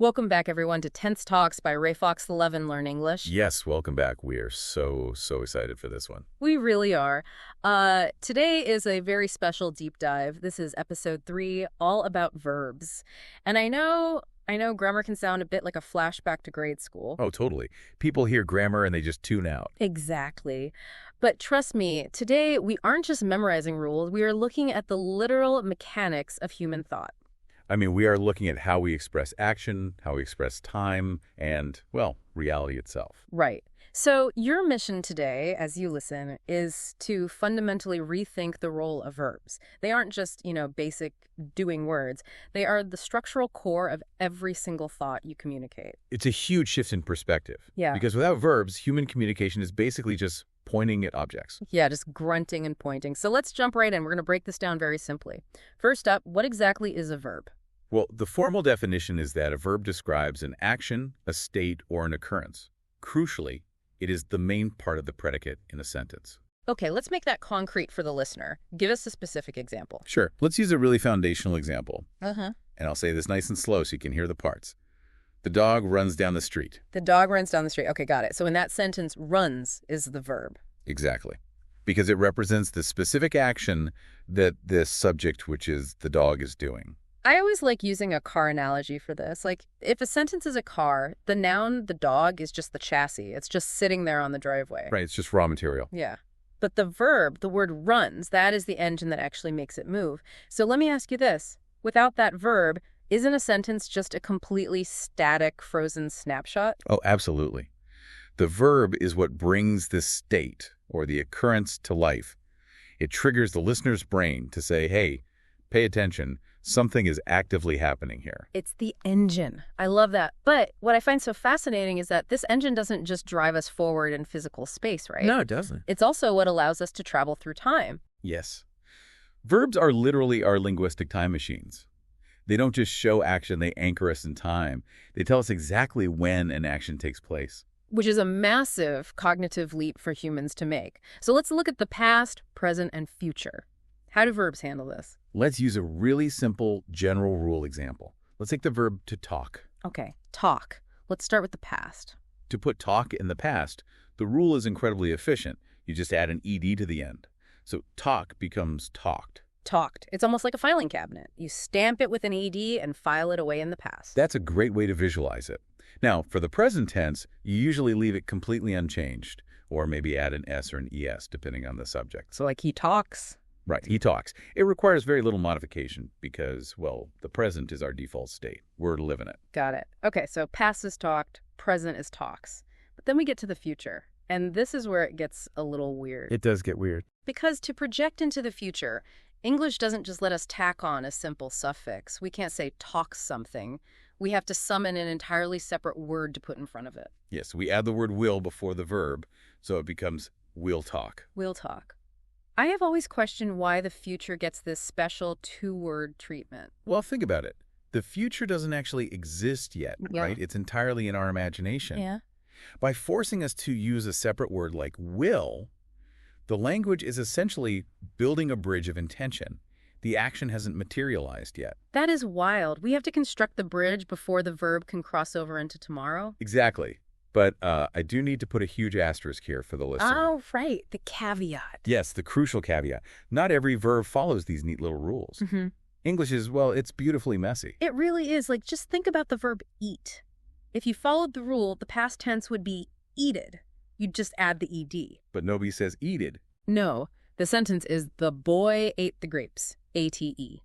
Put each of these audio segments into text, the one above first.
Welcome back, everyone, to Tense Talks by Ray Fox 11 Learn English. Yes, welcome back. We are so excited for this one. We really are. Today is a very special deep dive. This is episode 3, all about verbs. And I know grammar can sound a bit like a flashback to grade school. Oh, totally. People hear grammar and they just tune out. Exactly. But trust me, today we aren't just memorizing rules. We are looking at the literal mechanics of human thought. I mean, we are looking at how we express action, how we express time, and, well, reality itself. Right. So your mission today, as you listen, is to fundamentally rethink the role of verbs. They aren't just, basic doing words. They are the structural core of every single thought you communicate. It's a huge shift in perspective. Yeah. Because without verbs, human communication is basically just pointing at objects. Yeah, just grunting and pointing. So let's jump right in. We're going to break this down very simply. First up, what exactly is a verb? Well, the formal definition is that a verb describes an action, a state, or an occurrence. Crucially, it is the main part of the predicate in a sentence. Okay, let's make that concrete for the listener. Give us a specific example. Sure. Let's use a really foundational example. Uh-huh. And I'll say this nice and slow so you can hear the parts. The dog runs down the street. The dog runs down the street. Okay, got it. So in that sentence, runs is the verb. Exactly. Because it represents the specific action that this subject, which is the dog, is doing. I always like using a car analogy for this. Like, if a sentence is a car, the noun, the dog, is just the chassis. It's just sitting there on the driveway. Right, it's just raw material. Yeah. But the verb, the word runs, that is the engine that actually makes it move. So let me ask you this. Without that verb, isn't a sentence just a completely static, frozen snapshot? Oh, absolutely. The verb is what brings this state, or the occurrence, to life. It triggers the listener's brain to say, hey, pay attention. Something is actively happening here. It's the engine. I love that. But what I find so fascinating is that this engine doesn't just drive us forward in physical space, right? No, it doesn't. It's also what allows us to travel through time. Yes. Verbs are literally our linguistic time machines. They don't just show action, they anchor us in time. They tell us exactly when an action takes place. Which is a massive cognitive leap for humans to make. So let's look at the past, present, and future. How do verbs handle this? Let's use a really simple general rule example. Let's take the verb to talk. Okay, talk. Let's start with the past. To put talk in the past, the rule is incredibly efficient. You just add an ed to the end. So talk becomes talked. Talked. It's almost like a filing cabinet. You stamp it with an ed and file it away in the past. That's a great way to visualize it. Now, for the present tense, you usually leave it completely unchanged, or maybe add an s or an es, depending on the subject. So like he talks. Right, he talks. It requires very little modification because, well, the present is our default state. We're living it. Got it. Okay, so past is talked, present is talks. But then we get to the future, and this is where it gets a little weird. It does get weird. Because to project into the future, English doesn't just let us tack on a simple suffix. We can't say talks something. We have to summon an entirely separate word to put in front of it. Yes, we add the word will before the verb, so it becomes will talk. Will talk. I have always questioned why the future gets this special two-word treatment. Well, think about it. The future doesn't actually exist yet, Yeah. right? It's entirely in our imagination. Yeah. By forcing us to use a separate word like will, the language is essentially building a bridge of intention. The action hasn't materialized yet. That is wild. We have to construct the bridge before the verb can cross over into tomorrow. Exactly. But I do need to put a huge asterisk here for the listener. Oh, right. The caveat. Yes, the crucial caveat. Not every verb follows these neat little rules. Mm-hmm. English is, well, it's beautifully messy. It really is. Like, just think about the verb eat. If you followed the rule, the past tense would be eated. You'd just add the ed. But nobody says eated. No, the sentence is the boy ate the grapes, A-T-E.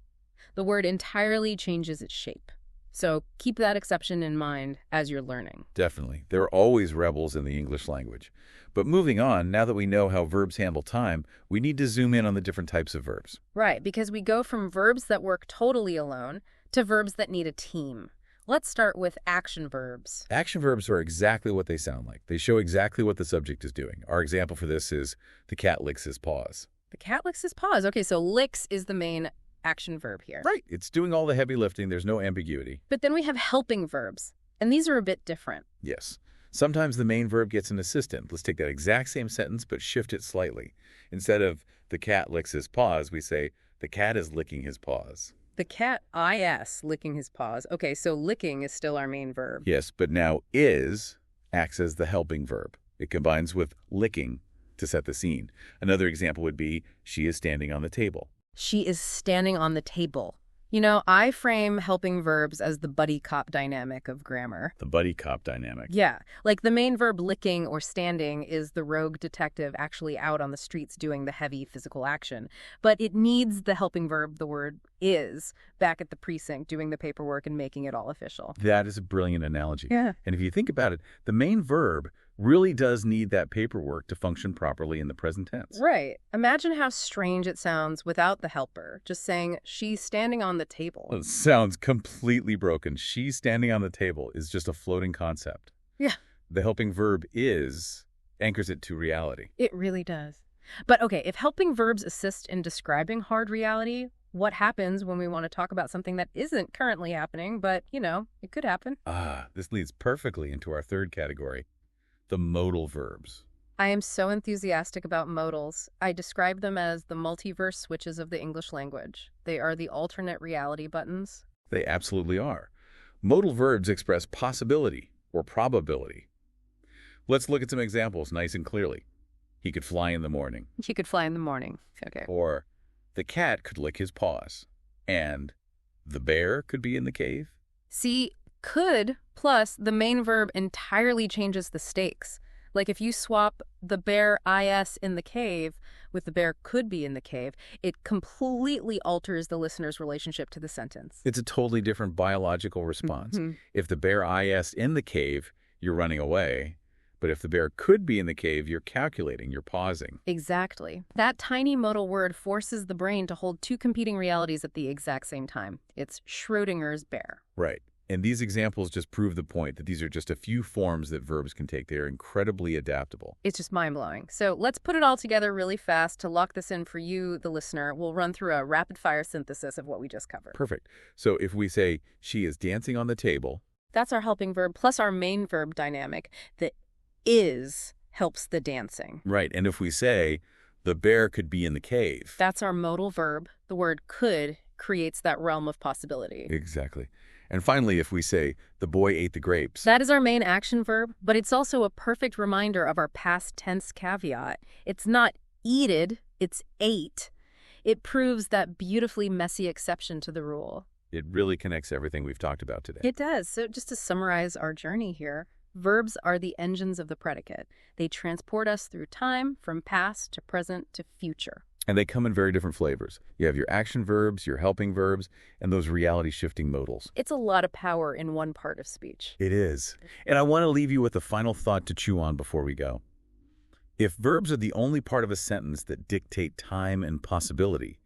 The word entirely changes its shape. So keep that exception in mind as you're learning. Definitely. There are always rebels in the English language. But moving on, now that we know how verbs handle time, we need to zoom in on the different types of verbs. Right, because we go from verbs that work totally alone to verbs that need a team. Let's start with action verbs. Action verbs are exactly what they sound like. They show exactly what the subject is doing. Our example for this is the cat licks his paws. The cat licks his paws. Okay, so licks is the main action verb here. Right. It's doing all the heavy lifting. There's no ambiguity. But then we have helping verbs, and these are a bit different. Yes. Sometimes the main verb gets an assistant. Let's take that exact same sentence, but shift it slightly. Instead of the cat licks his paws, we say the cat is licking his paws. The cat is licking his paws. Okay, so licking is still our main verb. Yes, but now is acts as the helping verb. It combines with licking to set the scene. Another example would be, she is standing on the table. She is standing on the table. You know, I frame helping verbs as the buddy cop dynamic of grammar. The buddy cop dynamic. Yeah, like the main verb licking or standing is the rogue detective actually out on the streets doing the heavy physical action. But it needs the helping verb, the word is, back at the precinct doing the paperwork and making it all official. That is a brilliant analogy. Yeah. And if you think about it, the main verb really does need that paperwork to function properly in the present tense. Right. Imagine how strange it sounds without the helper, just saying, she's standing on the table. It sounds completely broken. She's standing on the table is just a floating concept. Yeah. The helping verb is anchors it to reality. It really does. But okay, if helping verbs assist in describing hard reality, what happens when we want to talk about something that isn't currently happening, but, you know, it could happen? This leads perfectly into our third category, the modal verbs. I am so enthusiastic about modals. I describe them as the multiverse switches of the English language. They are the alternate reality buttons. They absolutely are. Modal verbs express possibility or probability. Let's look at some examples nice and clearly. He could fly in the morning. He could fly in the morning. Okay. Or the cat could lick his paws. And the bear could be in the cave. See, could plus the main verb entirely changes the stakes. Like if you swap the bear is in the cave with the bear could be in the cave, it completely alters the listener's relationship to the sentence. It's a totally different biological response. If the bear is in the cave, you're running away. But if the bear could be in the cave, you're calculating, you're pausing. Exactly. That tiny modal word forces the brain to hold two competing realities at the exact same time. It's Schrodinger's bear. Right. And these examples just prove the point that these are just a few forms that verbs can take. They are incredibly adaptable. It's just mind-blowing. So let's put it all together really fast to lock this in for you, the listener. We'll run through a rapid-fire synthesis of what we just covered. Perfect. So if we say, she is dancing on the table. That's our helping verb plus our main verb dynamic. The is helps the dancing. Right. And if we say, the bear could be in the cave. That's our modal verb. The word could creates that realm of possibility. Exactly. And finally, if we say, the boy ate the grapes. That is our main action verb, but it's also a perfect reminder of our past tense caveat. It's not eated, it's ate. It proves that beautifully messy exception to the rule. It really connects everything we've talked about today. It does. So just to summarize our journey here, verbs are the engines of the predicate. They transport us through time, from past to present to future. And they come in very different flavors. You have your action verbs, your helping verbs, and those reality-shifting modals. It's a lot of power in one part of speech. It is. And I want to leave you with a final thought to chew on before we go. If verbs are the only part of a sentence that dictate time and possibility,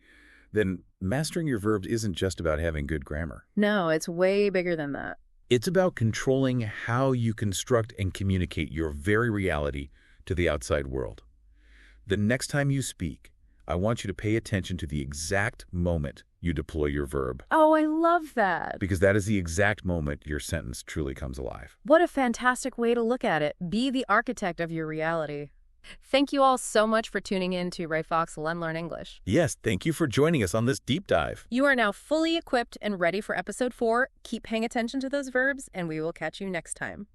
then mastering your verbs isn't just about having good grammar. No, it's way bigger than that. It's about controlling how you construct and communicate your very reality to the outside world. The next time you speak, I want you to pay attention to the exact moment you deploy your verb. Oh, I love that. Because that is the exact moment your sentence truly comes alive. What a fantastic way to look at it. Be the architect of your reality. Thank you all so much for tuning in to Ray Fox Learn English. Yes, thank you for joining us on this deep dive. You are now fully equipped and ready for episode 4. Keep paying attention to those verbs, and we will catch you next time.